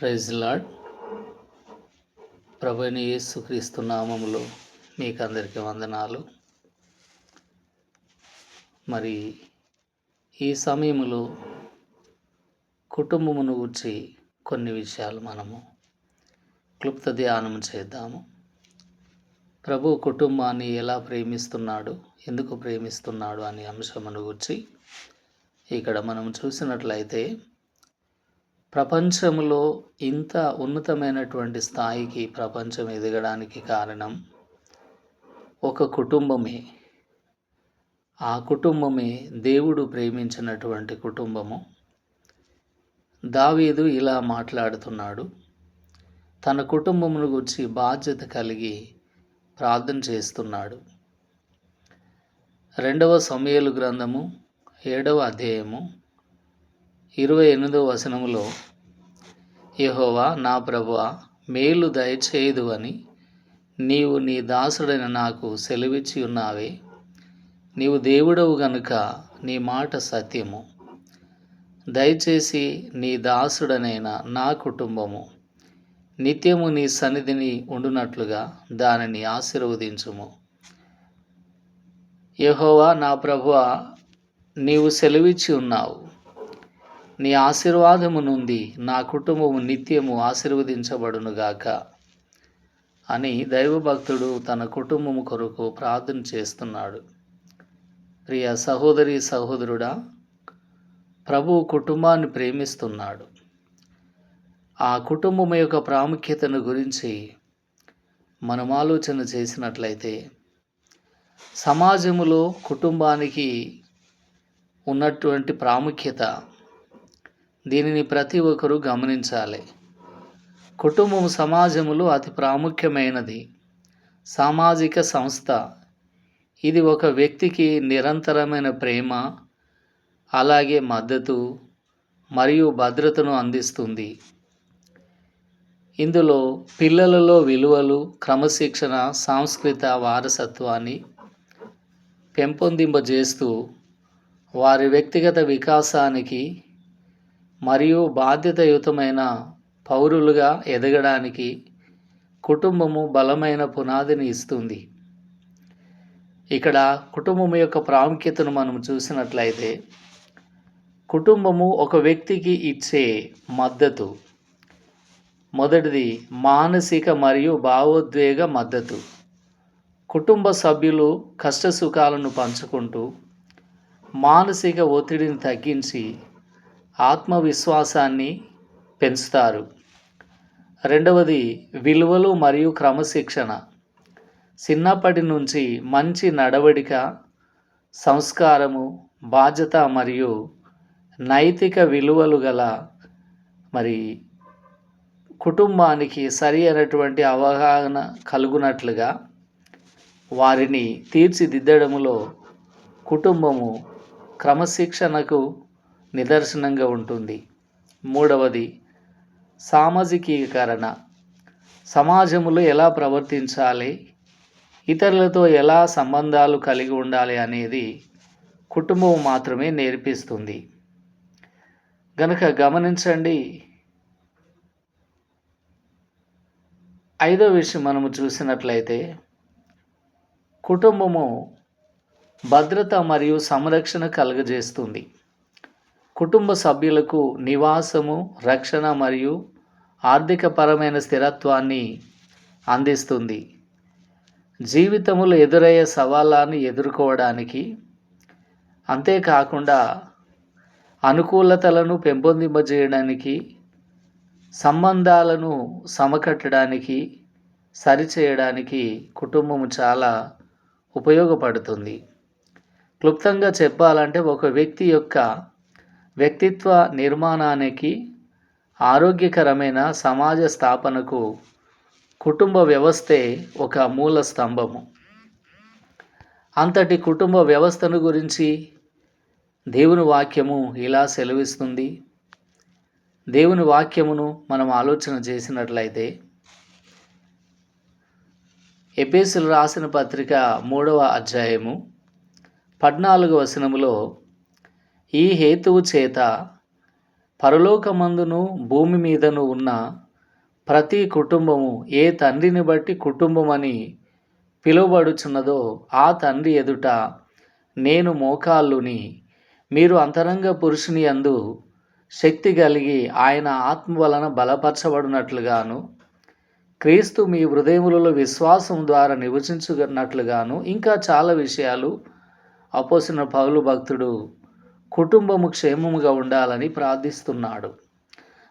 Praise lord. ప్రభువైన యేసుక్రీస్తు నామములో మీకు అందరికీ వందనాలు. మరి ఈ సమయంలో కుటుంబమును గూర్చి కొన్ని విషయాలు మనము క్లుప్త ధ్యానం చేద్దాము. ప్రభు కుటుంబాన్ని ఎలా ప్రేమిస్తున్నాడు, ఎందుకు ప్రేమిస్తున్నాడు అనే అంశమును గూర్చి ఇక్కడ మనం చూసినట్లయితే, ప్రపంచంలో ఇంత ఉన్నతమైనటువంటి స్థాయికి ప్రపంచం ఎదగడానికి కారణం ఒక కుటుంబమే. ఆ కుటుంబమే దేవుడు ప్రేమించినటువంటి కుటుంబము. దావీదు ఇలా మాట్లాడుతున్నాడు, తన కుటుంబమును గురించి బాధ్యత కలిగి ప్రార్థన చేస్తున్నాడు. 2వ సమూయేలు గ్రంథము 7వ అధ్యాయము 28వ వచనములో, యెహోవా నా ప్రభువా, మేలు దయచేయదు అని నీవు నీ దాసుడైన నాకు సెలవిచ్చి ఉన్నావే. నీవు దేవుడవు గనుక నీ మాట సత్యము. దయచేసి నీ దాసుడనైన నా కుటుంబము నిత్యము నీ సన్నిధిని ఉండునట్లుగా దానిని ఆశీర్వదించుము. యెహోవా నా ప్రభువా, నీవు సెలవిచ్చి ఉన్నావు, నీ ఆశీర్వాదము నుండి నా కుటుంబము నిత్యము ఆశీర్వదించబడునుగాక అని దైవభక్తుడు తన కుటుంబము కొరకు ప్రార్థన చేస్తున్నాడు. ప్రియ సహోదరి సహోదరుడా, ప్రభువు కుటుంబాన్ని ప్రేమిస్తున్నాడు. ఆ కుటుంబం యొక్క ప్రాముఖ్యతను గురించి మనం ఆలోచన చేసినట్లయితే, సమాజములో కుటుంబానికి ఉన్నటువంటి ప్రాముఖ్యత, దీనిని ప్రతి ఒక్కరూ గమనించాలి. కుటుంబం సమాజములో అతి ప్రాముఖ్యమైనది సామాజిక సంస్థ. ఇది ఒక వ్యక్తికి నిరంతరమైన ప్రేమ, అలాగే మద్దతు మరియు భద్రతను అందిస్తుంది. ఇందులో పిల్లలలో విలువలు, క్రమశిక్షణ, సాంస్కృతిక వారసత్వాన్ని పెంపొందింపజేస్తూ వారి వ్యక్తిగత వికాసానికి మరియు బాధ్యతాయుతమైన పౌరులుగా ఎదగడానికి కుటుంబము బలమైన పునాదిని ఇస్తుంది. ఇక్కడ కుటుంబం యొక్క ప్రాముఖ్యతను మనం చూసినట్లయితే, కుటుంబము ఒక వ్యక్తికి ఇచ్చే మద్దతు. మొదటిది మానసిక మరియు భావోద్వేగ మద్దతు. కుటుంబ సభ్యులు కష్టసుఖాలను పంచుకుంటూ మానసిక ఒత్తిడిని తగ్గించి ఆత్మవిశ్వాసాన్ని పెంచుతారు. రెండవది విలువలు మరియు క్రమశిక్షణ. చిన్నప్పటి నుంచి మంచి నడవడిక, సంస్కారము, బాధ్యత మరియు నైతిక విలువలు గల కుటుంబానికి సరి అయినటువంటి అవగాహన కలుగునట్లుగా వారిని తీర్చిదిద్దడములో కుటుంబము క్రమశిక్షణకు నిదర్శనంగా ఉంటుంది. మూడవది సామాజికీకరణ. సమాజంలో ఎలా ప్రవర్తించాలి, ఇతరులతో ఎలా సంబంధాలు కలిగి ఉండాలి అనేది కుటుంబం మాత్రమే నేర్పిస్తుంది. గనుక గమనించండి. 5వ విషయం మనము చూసినట్లయితే, కుటుంబము భద్రత మరియు సంరక్షణ కలుగజేస్తుంది. కుటుంబ సభ్యులకు నివాసము, రక్షణ మరియు ఆర్థికపరమైన స్థిరత్వాన్ని అందిస్తుంది. జీవితంలో ఎదురయ్యే సవాళ్ళను ఎదుర్కోవడానికి, అంతేకాకుండా అనుకూలతలను పెంపొందింపజేయడానికి, సంబంధాలను సమకట్టడానికి, సరిచేయడానికి కుటుంబము చాలా ఉపయోగపడుతుంది. క్లుప్తంగా చెప్పాలంటే, ఒక వ్యక్తి యొక్క వ్యక్తిత్వ నిర్మాణానికి, ఆరోగ్యకరమైన సమాజ స్థాపనకు కుటుంబ వ్యవస్థే ఒక మూల స్తంభము. అంతటి కుటుంబ వ్యవస్థను గురించి దేవుని వాక్యము ఇలా సెలవిస్తుంది. దేవుని వాక్యమును మనం ఆలోచన చేసినట్లయితే, ఎఫెసీయులకు రాసిన పత్రిక 3వ అధ్యాయము 14వ వచనములో, ఈ హేతువు చేత పరలోకమందును భూమి మీదను ఉన్న ప్రతి కుటుంబము ఏ తండ్రిని బట్టి కుటుంబమని పిలువబడుచున్నదో ఆ తండ్రి ఎదుట నేను మోకాళ్ళుని మీరు అంతరంగ పురుషుని యందు శక్తి కలిగి ఆయన ఆత్మ వలన బలపరచబడినట్లుగాను క్రీస్తు మీ హృదయములలో విశ్వాసం ద్వారా నివసించున్నట్లుగాను ఇంకా చాలా విషయాలు అపోస్తలుడైన పౌలు భక్తుడు కుటుంబము క్షేమముగా ఉండాలని ప్రార్థిస్తున్నాడు.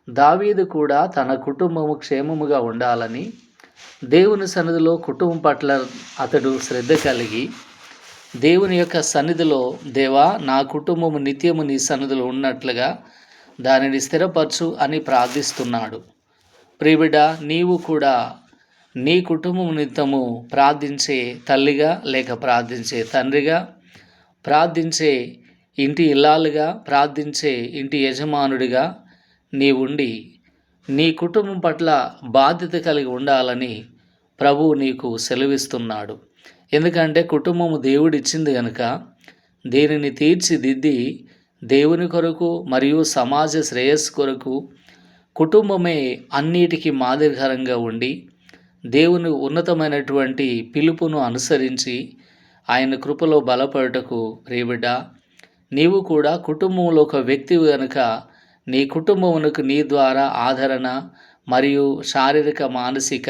దావీదు కూడా తన కుటుంబము క్షేమముగా ఉండాలని దేవుని సన్నిధిలో కుటుంబం పట్ల అతడు శ్రద్ధ కలిగి దేవుని యొక్క సన్నిధిలో, దేవా నా కుటుంబము నిత్యము నీ సన్నిధిలో ఉన్నట్లుగా దానిని స్థిరపరచు అని ప్రార్థిస్తున్నాడు. ప్రియబిడ్డ, నీవు కూడా నీ కుటుంబం నిమిత్తము ప్రార్థించే తల్లిగా, లేక ప్రార్థించే తండ్రిగా, ప్రార్థించే ఇంటి ఇల్లాలుగా, ప్రార్థించే ఇంటి యజమానుడిగా నీవుండి నీ కుటుంబం పట్ల బాధ్యత కలిగి ఉండాలని ప్రభువు నీకు సెలవిస్తున్నాడు. ఎందుకంటే కుటుంబము దేవుడిచ్చింది కనుక దీనిని తీర్చిదిద్ది దేవుని కొరకు మరియు సమాజ శ్రేయస్సు కొరకు కుటుంబమే అన్నిటికీ మాదిరికరంగా ఉండి దేవుని ఉన్నతమైనటువంటి పిలుపును అనుసరించి ఆయన కృపలో బలపడుటకు ప్రియబిడ్డ, నీవు కూడా కుటుంబంలో ఒక వ్యక్తివి కనుక నీ కుటుంబమునకు నీ ద్వారా ఆదరణ మరియు శారీరక మానసిక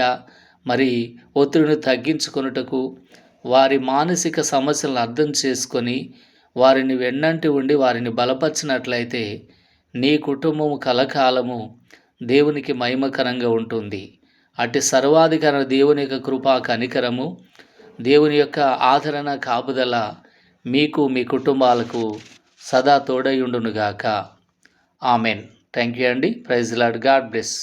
మరి ఒత్తిడిని తగ్గించుకొనుటకు, వారి మానసిక సమస్యలను అర్థం చేసుకొని వారిని వెన్నంటి ఉండి వారిని బలపరిచినట్లయితే నీ కుటుంబము కలకాలము దేవునికి మహిమకరంగా ఉంటుంది. అట్టి సర్వాధికార దేవుని యొక్క కృపా కనికరము, దేవుని యొక్క ఆదరణ కాపుదల మీకు మీ కుటుంబాలకు సదా తోడై ఉండునుగాక. ఆమెన్. థ్యాంక్ యూ అండి. Praise Lord. God bless.